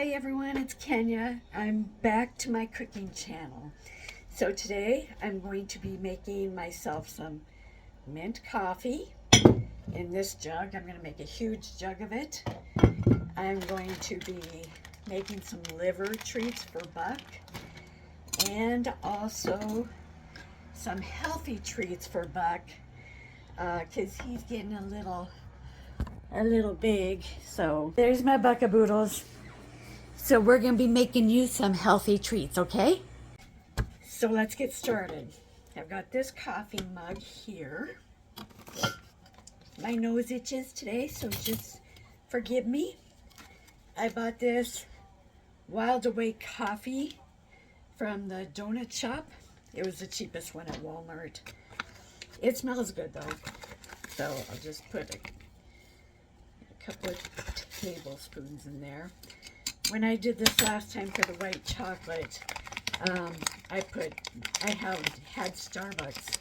Hi everyone, it's Kenya. I'm back to my cooking channel. So today I'm going to be making myself some mint coffee in this jug. I'm going to make a huge jug of it. I'm going to be making some liver treats for Buck and also some healthy treats for Buck because he's getting a little big. So there's my Buckaboodles. So we're going to be making you some healthy treats, okay? So let's get started. I've got this coffee mug here. My nose itches today, so just forgive me. I bought this Wild Awake coffee from the donut shop. It was the cheapest one at Walmart. It smells good though. So I'll just put a couple of tablespoons in there. When I did this last time for the white chocolate, I had Starbucks,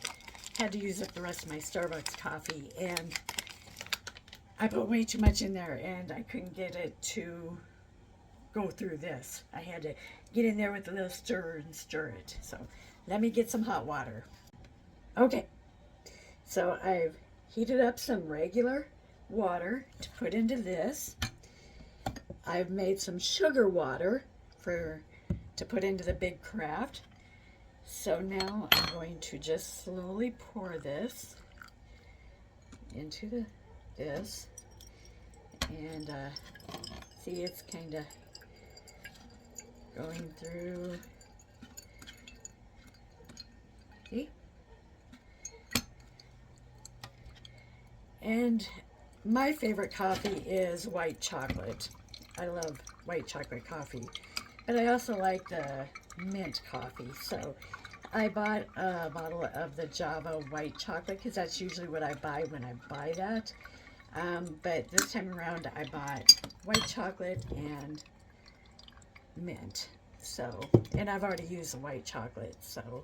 had to use up the rest of my Starbucks coffee, and I put way too much in there, and I couldn't get it to go through this. I had to get in there with a little stir and stir it. So let me get some hot water. Okay, so I've heated up some regular water to put into this. I've made some sugar water to put into the big craft. So now I'm going to just slowly pour this into this. And see, it's kind of going through. See? And my favorite coffee is white chocolate. I love white chocolate coffee, but I also like the mint coffee. So I bought a bottle of the Java white chocolate because that's usually what I buy when I buy that. But this time around I bought white chocolate and mint. So, and I've already used the white chocolate. So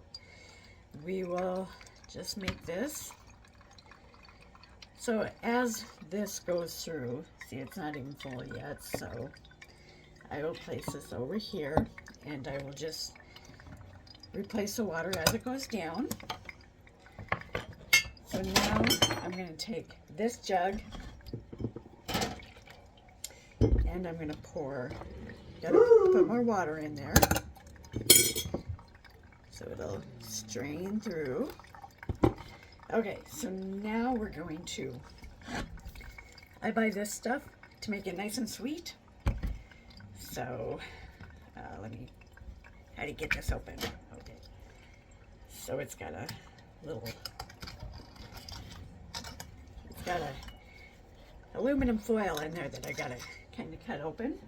we will just make this. So as this goes through, see, it's not even full yet, so I will place this over here, and I will just replace the water as it goes down. So now I'm going to take this jug, and I'm going to put more water in there, so it'll strain through. Okay, so now we're going to, I buy this stuff to make it nice and sweet. So, how do you get this open? Okay, so it's got a aluminum foil in there that I gotta kind of cut open.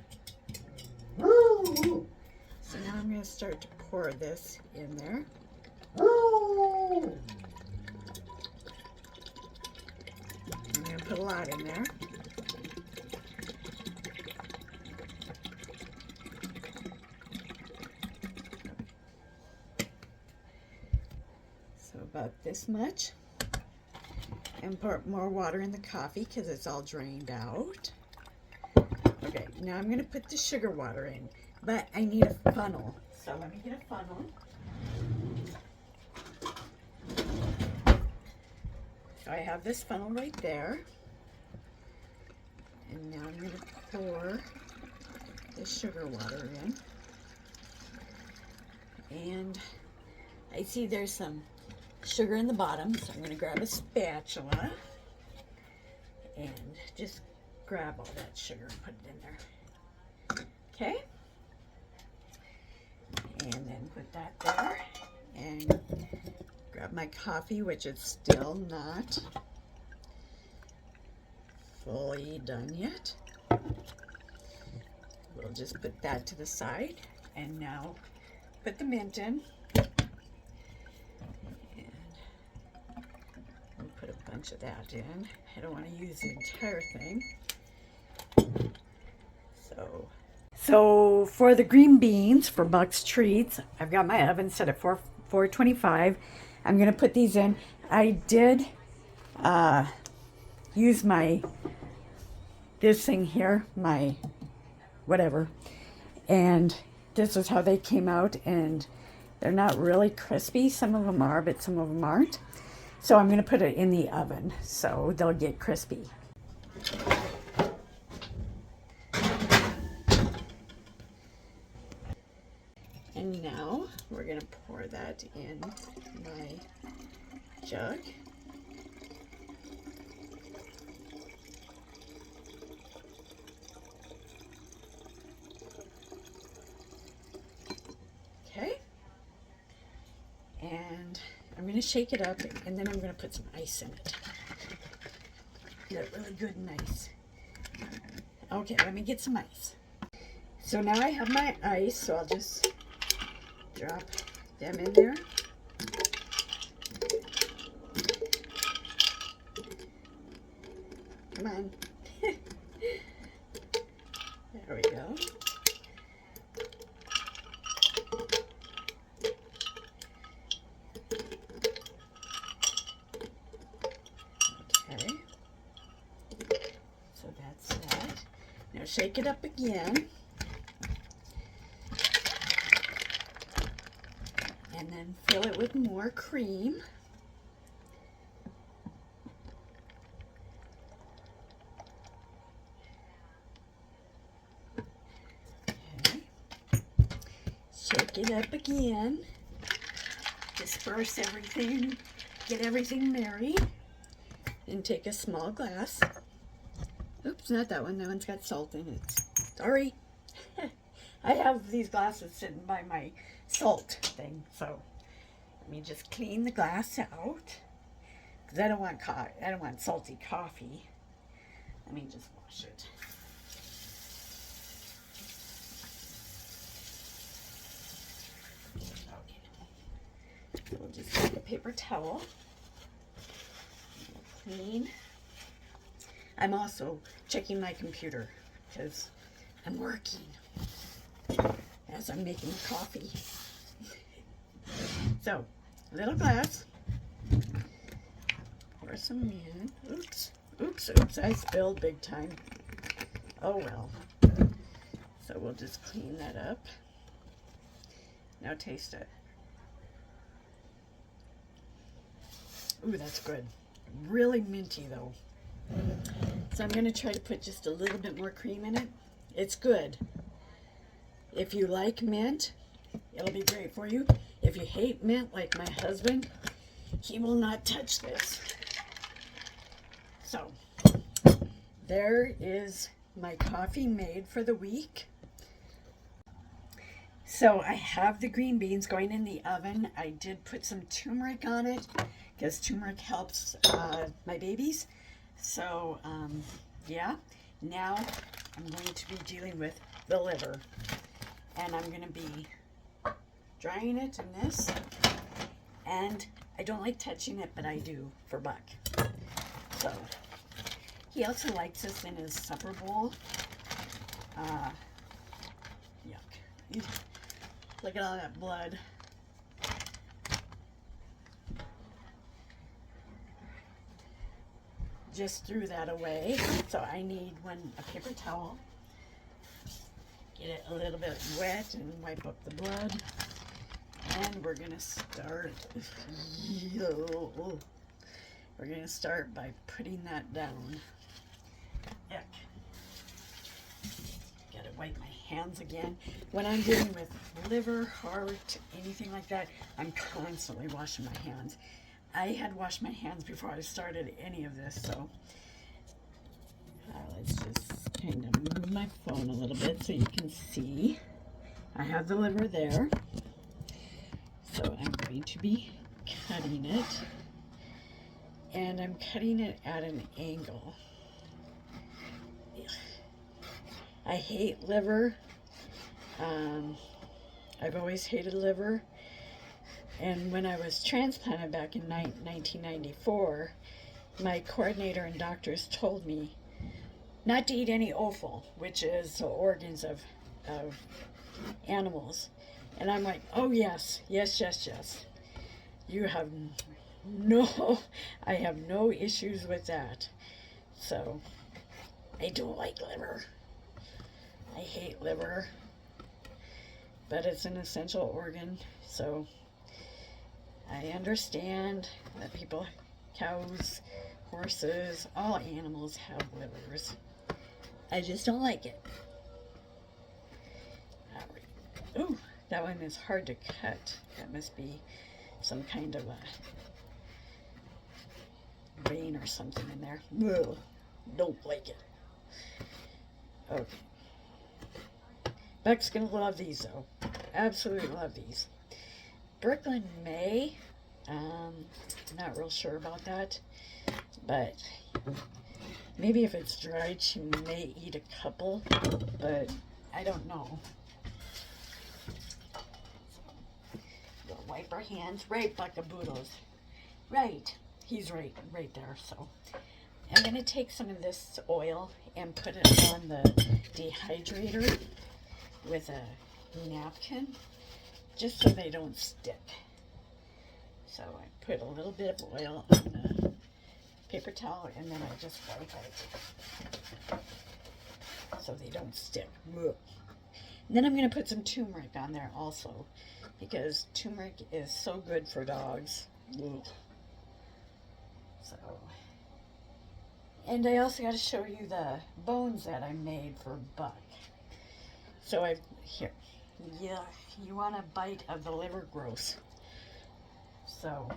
So now I'm gonna start to pour this in there. I'm going to put a lot in there. So about this much. And put more water in the coffee because it's all drained out. Okay, now I'm going to put the sugar water in. But I need a funnel. So let me get a funnel. So I have this funnel right there. And now I'm going to pour the sugar water in. And I see there's some sugar in the bottom, so I'm going to grab a spatula and just grab all that sugar and put it in there. Okay? And then put that there. And grab my coffee, which is still not fully done yet. We'll just put that to the side, and now put the mint in. And we'll put a bunch of that in. I don't want to use the entire thing. So for the green beans for Buck's Treats, I've got my oven set at 425. I'm going to put these in. I did use this thing here, my whatever, And this is how they came out, and they're not really crispy. Some of them are, but some of them aren't. So I'm going to put it in the oven so they'll get crispy. And now we're going to pour that in my jug. Okay. And I'm going to shake it up, and then I'm going to put some ice in it. Get it really good and nice. Okay, let me get some ice. So now I have my ice, so I'll just drop them in there. Come on. There we go. Okay. So that's that. Now shake it up again. And then fill it with more cream. Okay. Shake it up again. Disperse everything. Get everything merry. And take a small glass. Oops, not that one. That one's got salt in it. Sorry. I have these glasses sitting by my salt thing, so let me just clean the glass out because I don't want salty coffee. Let me just wash it. Okay. So we'll just take a paper towel. Clean. I'm also checking my computer because I'm working as I'm making coffee. So, little glass. Pour some in. Oops, I spilled big time. Oh well. So we'll just clean that up. Now taste it. Ooh, that's good. Really minty though. So I'm going to try to put just a little bit more cream in it. It's good. If you like mint, it'll be great for you. If you hate mint, like my husband, he will not touch this. So, there is my coffee made for the week. So I have the green beans going in the oven. I did put some turmeric on it because turmeric helps my babies. So, yeah. Now I'm going to be dealing with the liver. And I'm going to be drying it in this. And I don't like touching it, but I do for Buck. So, he also likes this in his supper bowl. Yuck. Look at all that blood. Just threw that away. So I need a paper towel. Get it a little bit wet and wipe up the blood. And we're gonna start. We're gonna start by putting that down. Yuck. Gotta wipe my hands again. When I'm dealing with liver, heart, anything like that, I'm constantly washing my hands. I had washed my hands before I started any of this, so let's just kind of move my phone a little bit so you can see. I have the liver there, so I'm going to be cutting it, and I'm cutting it at an angle. I hate liver. I've always hated liver. And when I was transplanted back in 1994, my coordinator and doctors told me not to eat any offal, which is the organs of animals. And I'm like, oh yes. You have I have no issues with that. So, I don't like liver. I hate liver. but it's an essential organ, so I understand that people, cows, horses, all animals have livers. I just don't like it. Ooh, that one is hard to cut. That must be some kind of a vein or something in there. Ugh, don't like it. Okay. Buck's gonna love these though. Absolutely love these. Brooklyn may. Not real sure about that. But maybe if it's dried, she may eat a couple. But I don't know. We'll wipe our hands. Right, Buckaboodles. Right. He's right there. So I'm going to take some of this oil and put it on the dehydrator with a napkin, just so they don't stick. So I put a little bit of oil on the paper towel, and then I just wipe it so they don't stick. And then I'm going to put some turmeric on there also, because turmeric is so good for dogs. So, and I also got to show you the bones that I made for Buck. So here, yeah, you want a bite of the liver gross. So,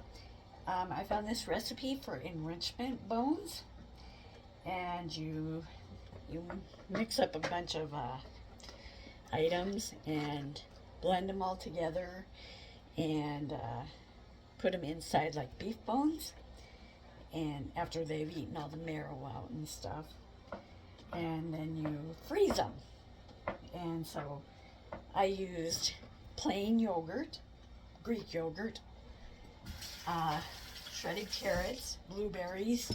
I found this recipe for enrichment bones, and you mix up a bunch of items and blend them all together, and put them inside like beef bones, and after they've eaten all the marrow out and stuff, and then you freeze them. And so I used plain yogurt, Greek yogurt, shredded carrots, blueberries,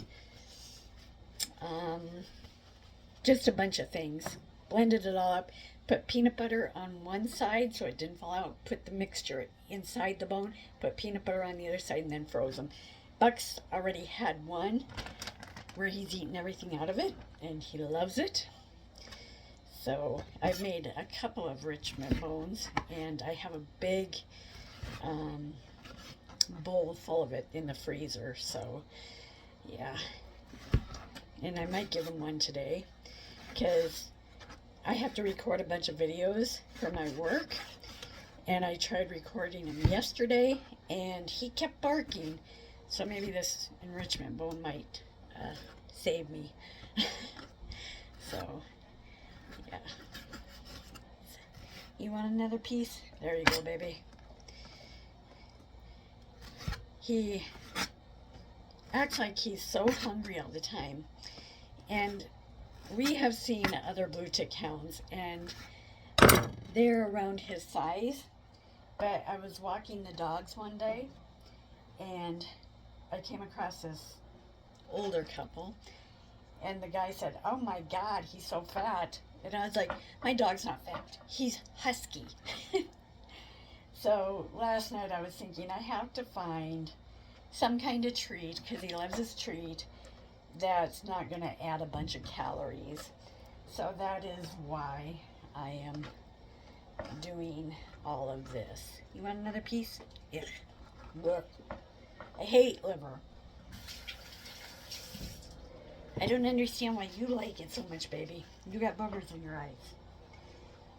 just a bunch of things. Blended it all up, put peanut butter on one side so it didn't fall out, put the mixture inside the bone, put peanut butter on the other side, and then froze them. Buck's already had one where he's eaten everything out of it, and he loves it. So I've made a couple of Richmond bones, and I have a big bowl full of it in the freezer. So yeah, and I might give him one today because I have to record a bunch of videos for my work, and I tried recording him yesterday and he kept barking, so maybe this enrichment bone might save me. So yeah. You want another piece? There you go, baby. He acts like he's so hungry all the time. And we have seen other blue tick hounds, and they're around his size. But I was walking the dogs one day, and I came across this older couple, and the guy said, "Oh my God, he's so fat." And I was like, "My dog's not fat. He's husky." So last night I was thinking I have to find some kind of treat, because he loves his treat, that's not going to add a bunch of calories. So that is why I am doing all of this. You want another piece? Yeah. Look. I hate liver. I don't understand why you like it so much, baby. You got boogers in your eyes.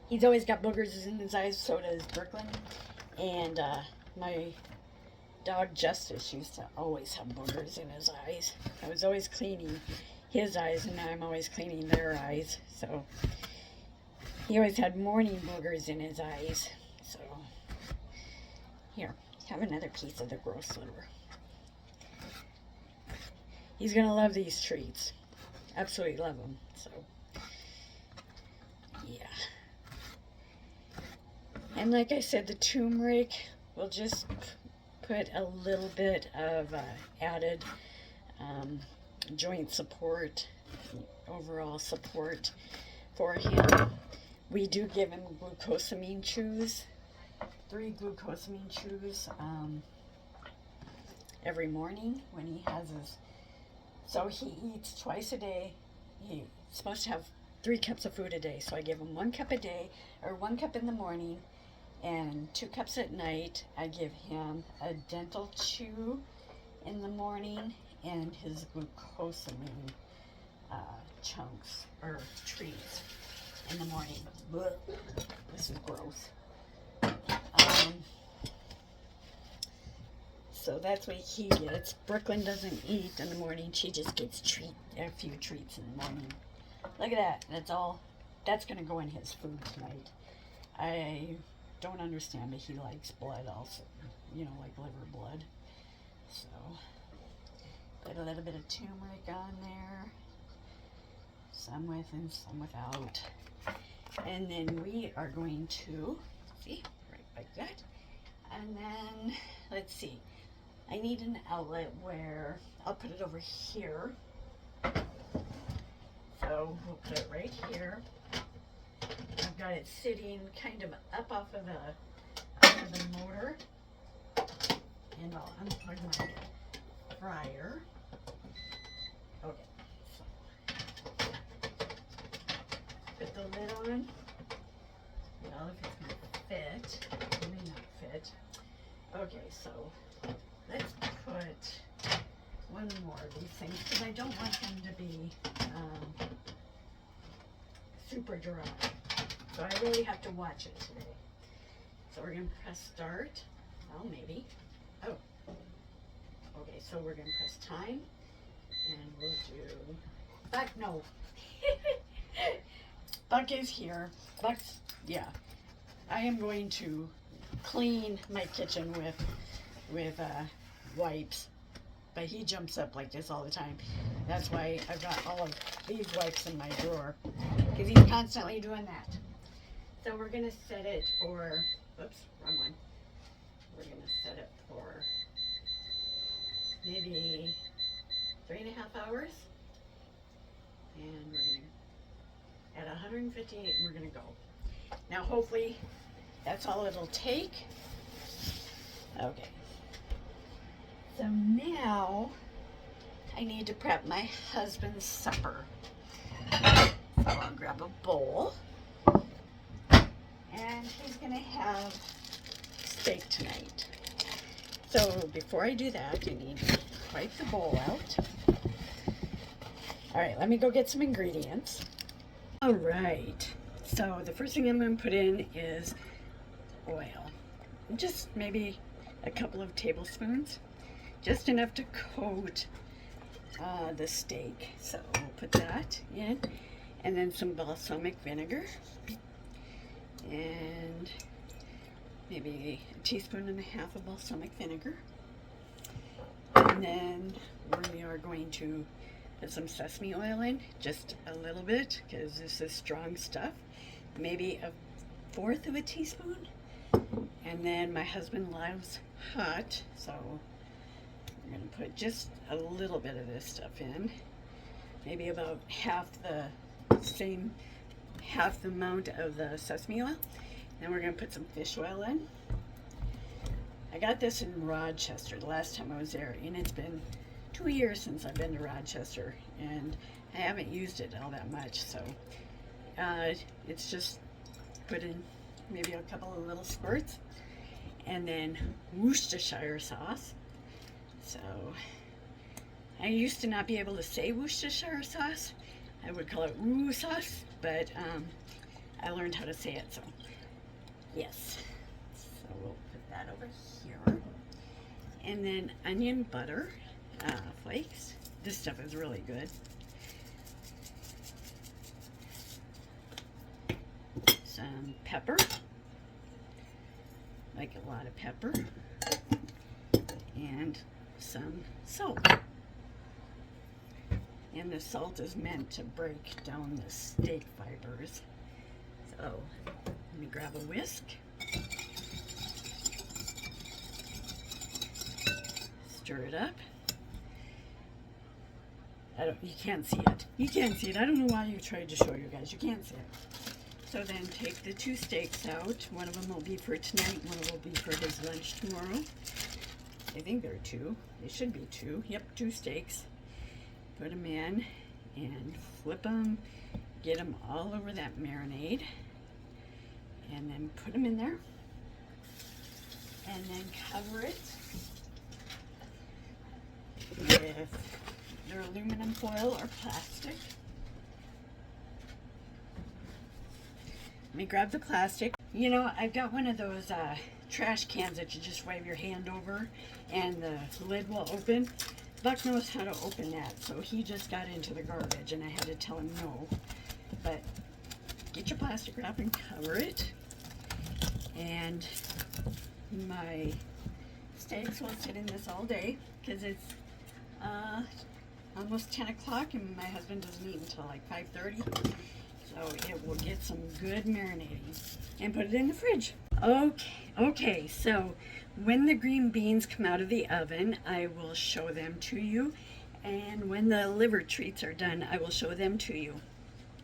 He's always got boogers in his eyes, so does Brooklyn. And my dog Justice used to always have boogers in his eyes. I was always cleaning his eyes, and now I'm always cleaning their eyes. So he always had morning boogers in his eyes. So here, have another piece of the gross liver. He's going to love these treats. Absolutely love them. So, yeah. And like I said, the turmeric, will just put a little bit of added joint support, overall support for him. We do give him glucosamine chews, 3 glucosamine chews every morning when he has his. So he eats twice a day. He's supposed to have 3 cups of food a day. So I give him 1 cup a day, or 1 cup in the morning, and 2 cups at night. I give him a dental chew in the morning and his glucosamine chunks or treats in the morning. Blech. This is gross. So that's what he gets. Brooklyn doesn't eat in the morning. She just gets a few treats in the morning. Look at that. That's going to go in his food tonight. I don't understand, but he likes blood also. You know, like liver blood. So, put a little bit of turmeric on there. Some with and some without. And then we are going to, see, right like that. And then, let's see. I need an outlet where I'll put it over here. So we'll put it right here. I've got it sitting kind of up off of the motor. And I'll unplug my fryer. Okay, so put the lid on. Well, if it's gonna fit, it may not fit. Okay, so let's put one more of these things because I don't want them to be super dry. So I really have to watch it today. So we're going to press start. Well, maybe. Oh. Okay, so we're going to press time. And we'll do... Buck, no. Buck is here. Buck's, yeah. I am going to clean my kitchen with wipes, but he jumps up like this all the time. That's why I've got all of these wipes in my drawer, because he's constantly doing that. So we're gonna set it for, oops, wrong one. We're gonna set it for maybe 3.5 hours, and we're gonna, at 158, we're gonna go. Now hopefully that's all it'll take. Okay. So now I need to prep my husband's supper. So I'll grab a bowl. And he's gonna have steak tonight. So before I do that, I need to wipe the bowl out. All right, let me go get some ingredients. All right, so the first thing I'm gonna put in is oil. Just maybe a couple of tablespoons. Just enough to coat the steak. So we'll put that in. And then some balsamic vinegar. And maybe 1.5 teaspoons of balsamic vinegar. And then we are going to put some sesame oil in. Just a little bit, because this is strong stuff. Maybe 1/4 teaspoon. And then my husband loves hot, so I'm going to put just a little bit of this stuff in. Maybe about half the amount of the sesame oil. Then we're going to put some fish oil in. I got this in Rochester the last time I was there, and it's been 2 years since I've been to Rochester, and I haven't used it all that much, so it's just put in maybe a couple of little squirts. And then Worcestershire sauce. So I used to not be able to say Worcestershire sauce. I would call it Woo sauce, but I learned how to say it, so yes. So we'll put that over here. And then onion butter flakes. This stuff is really good. Some pepper. Like a lot of pepper. And some salt. And the salt is meant to break down the steak fibers. So let me grab a whisk. Stir it up. You can't see it. You can't see it. I don't know why you tried to show you guys. You can't see it. So then take the 2 steaks out. One of them will be for tonight. One will be for his lunch tomorrow. I think there are 2. They should be 2. Yep, 2 steaks. Put them in and flip them. Get them all over that marinade. And then put them in there. and then cover it with their aluminum foil or plastic. Let me grab the plastic. You know, I've got one of those trash cans that you just wave your hand over and the lid will open. Buck knows how to open that, so he just got into the garbage and I had to tell him no. But get your plastic wrap and cover it. And my steaks will sit in this all day because it's almost 10 o'clock and my husband doesn't eat until like 5:30. So it will get some good marinating and put it in the fridge. Okay, so when the green beans come out of the oven, I will show them to you. And when the liver treats are done, I will show them to you.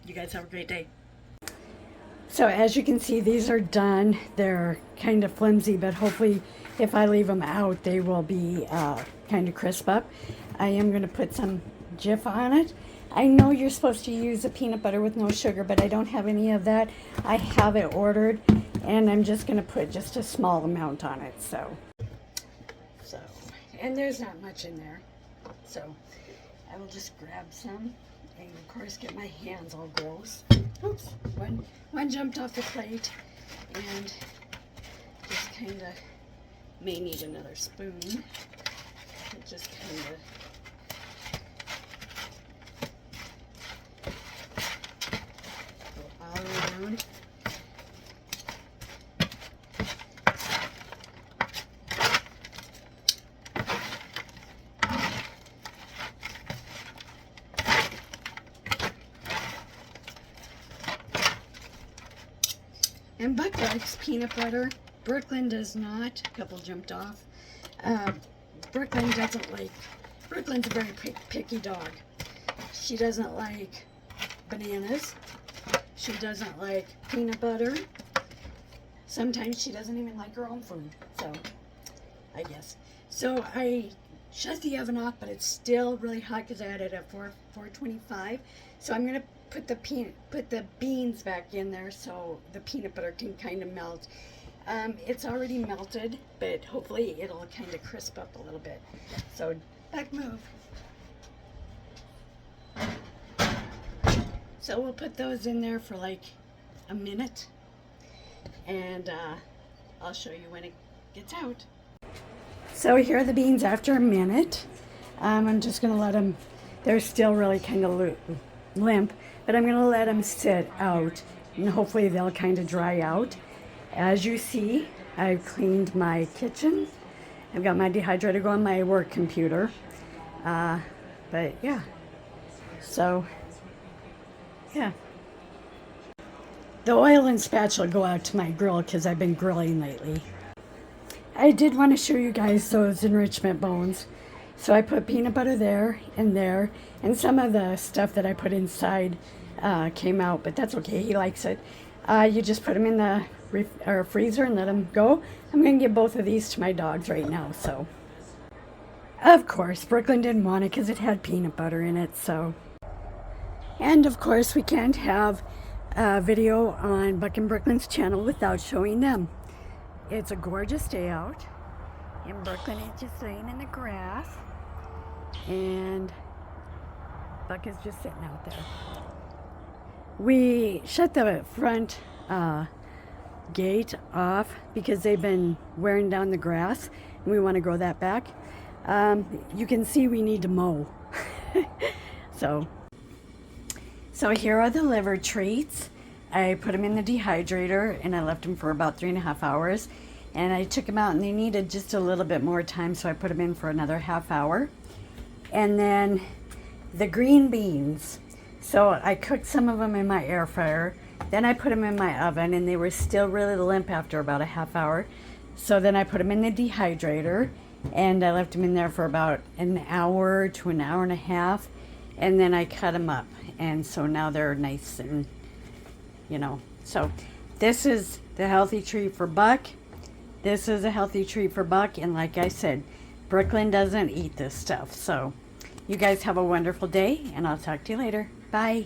You guys have a great day. So as you can see, these are done. They're kind of flimsy, but hopefully if I leave them out, they will be kind of crisp up. I am going to put some Jif on it. I know you're supposed to use a peanut butter with no sugar, but I don't have any of that. I have it ordered, and I'm just going to put just a small amount on it. So, and there's not much in there. So I will just grab some and, of course, get my hands all gross. Oops, one jumped off the plate, and just kind of may need another spoon. It just kind of all around. And Buck likes peanut butter. Brooklyn does not. A couple jumped off. Brooklyn doesn't like, Brooklyn's a very picky dog. She doesn't like bananas. She doesn't like peanut butter. Sometimes she doesn't even like her own food. So, I guess. So I shut the oven off, but it's still really hot because I had it at 425. So I'm gonna put the beans back in there so the peanut butter can kind of melt. It's already melted, but hopefully it'll kind of crisp up a little bit. So back move. So we'll put those in there for like a minute, and I'll show you when it gets out. So here are the beans after a minute. I'm just gonna let them, they're still really kind of limp, but I'm gonna let them sit out and hopefully they'll kind of dry out. As you see, I've cleaned my kitchen. I've got my dehydrator going on my work computer. But yeah, so yeah. The oil and spatula go out to my grill because I've been grilling lately. I did want to show you guys those enrichment bones. So I put peanut butter there, and some of the stuff that I put inside came out, but that's okay, he likes it. You just put them in the freezer and let them go. I'm going to give both of these to my dogs right now, so. Of course, Brooklyn didn't want it because it had peanut butter in it, so. And of course, we can't have a video on Buck and Brooklyn's channel without showing them. It's a gorgeous day out, and Brooklyn is just laying in the grass, and Buck is just sitting out there. We shut the front gate off because they've been wearing down the grass, and we want to grow that back. You can see we need to mow. So here are the liver treats. I put them in the dehydrator and I left them for about 3.5 hours. And I took them out and they needed just a little bit more time, so I put them in for another half hour. And then the green beans. So I cooked some of them in my air fryer. Then I put them in my oven and they were still really limp after about a half hour. So then I put them in the dehydrator and I left them in there for about an hour to an hour and a half. And then I cut them up. And so now they're nice and, you know. So this is the healthy treat for Buck. This is a healthy treat for Buck. And like I said, Brooklyn doesn't eat this stuff. So you guys have a wonderful day and I'll talk to you later. Bye.